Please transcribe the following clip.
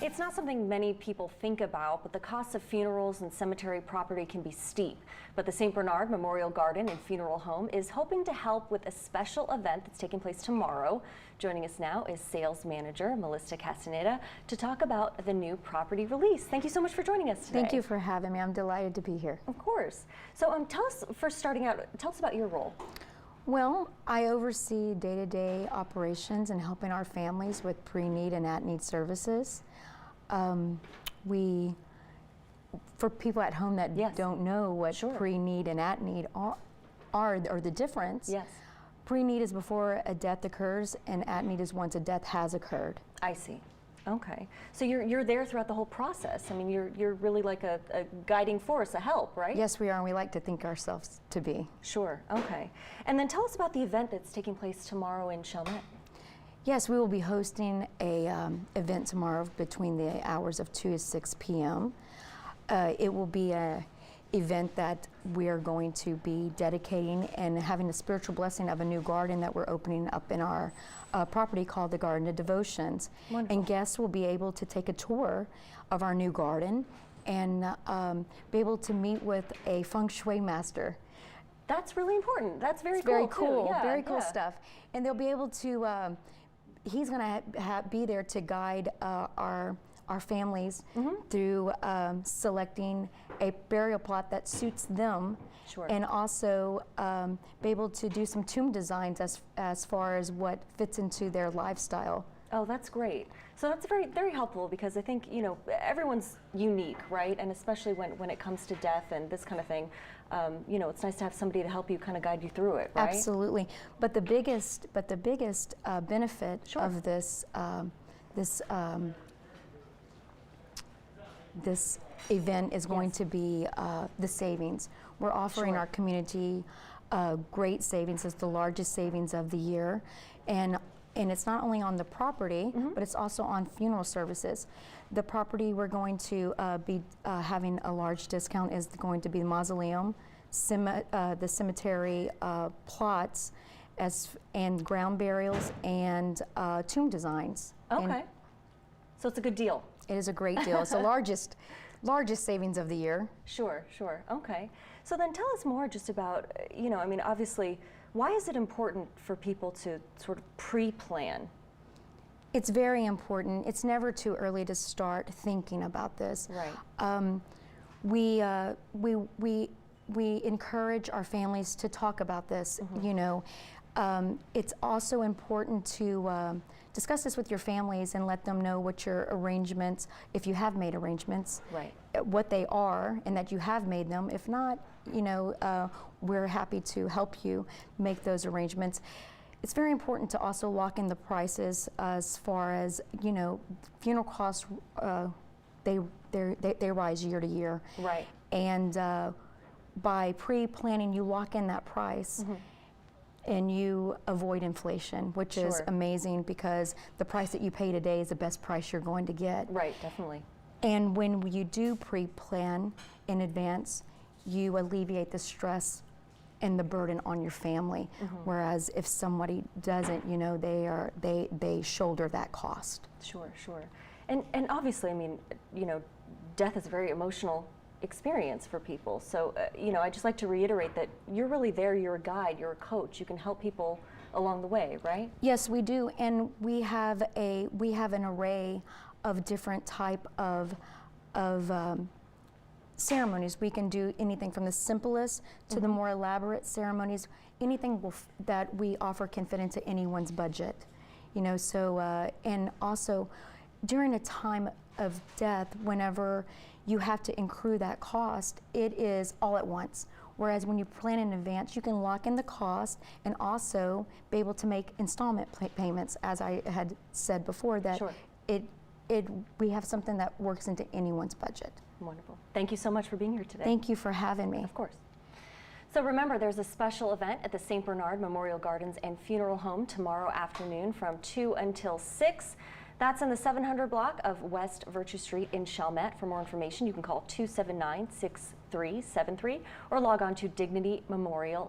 It's not something many people think about, but the cost of funerals and cemetery property can be steep. But the St. Bernard Memorial Garden and Funeral Home is hoping to help with a special event that's taking place tomorrow. Joining us now is sales manager Melissa Castaneda to talk about the new property release. Thank you so much for joining us today. Thank you for having me. I'm delighted to be here. Of course. So tell us, first starting out, tell us about your role. Well, I oversee day-to-day operations and helping our families with pre-need and at-need services. For people at home that don't know what pre-need and at-need are or the difference, pre-need is before a death occurs and at-need is once a death has occurred. I see. Okay. So you're there throughout the whole process. I mean, you're really like a guiding force, a help, right? Yes, we are, and we like to think ourselves to be. Sure. Okay. And then tell us about the event that's taking place tomorrow in Chalmette. Yes, we will be hosting a event tomorrow between the hours of 2 to 6 p.m. It will be an event that we are going to be dedicating and having the spiritual blessing of a new garden that we're opening up in our property called the Garden of Devotions. Wonderful. And guests will be able to take a tour of our new garden and be able to meet with a feng shui master. That's really important. That's very it's cool. Very cool. Yeah, very cool stuff. And they'll be able to. He's going to be there to guide our families through selecting a burial plot that suits them, and also be able to do some tomb designs as far as what fits into their lifestyle. Oh, that's great. So that's very helpful, because I think, you know, everyone's unique, right? And especially when it comes to death and this kind of thing, you know, it's nice to have somebody to help you kind of guide you through it, right? Absolutely. But the biggest benefit of this this event is going to be the savings. We're offering our community great savings. It's the largest savings of the year, and it's not only on the property, but it's also on funeral services. The property we're going to be having a large discount is going to be the mausoleum, the cemetery plots, and ground burials and tomb designs. Okay. So it's a good deal. It is a great deal. It's the largest savings of the year. Sure. Okay. So then tell us more just about, you know, I mean, obviously, why is it important for people to sort of pre-plan? It's very important. It's never too early to start thinking about this. Right. We encourage our families to talk about this. You know, it's also important to discuss this with your families and let them know what your arrangements, if you have made arrangements, what they are, and that you have made them. If not, you know, we're happy to help you make those arrangements. It's very important to also lock in the prices as far as, you know, funeral costs, they rise year to year. Right. And by pre-planning, you lock in that price. And you avoid inflation, which is amazing, because the price that you pay today is the best price you're going to get. Right, definitely. And when you do pre-plan in advance, you alleviate the stress and the burden on your family. Whereas if somebody doesn't, you know, they shoulder that cost. Sure. And obviously, I mean, you know, death is a very emotional experience for people. So, you know, I just like to reiterate that you're really there, you're a guide, you're a coach. You can help people along the way, right? Yes, we do. And we have an array of different type of ceremonies. We can do anything from the simplest to the more elaborate ceremonies. Anything that we offer can fit into anyone's budget. You know, so, and also during a time of death, whenever you have to accrue that cost, it is all at once. Whereas when you plan in advance, you can lock in the cost and also be able to make installment payments, as I had said before, that we have something that works into anyone's budget. Wonderful. Thank you so much for being here today. Thank you for having me. Of course. So remember, there's a special event at the St. Bernard Memorial Gardens and Funeral Home tomorrow afternoon from 2 until 6. That's in the 700 block of West Virtue Street in Chalmette. For more information, you can call 279-6373 or log on to dignitymemorial.com.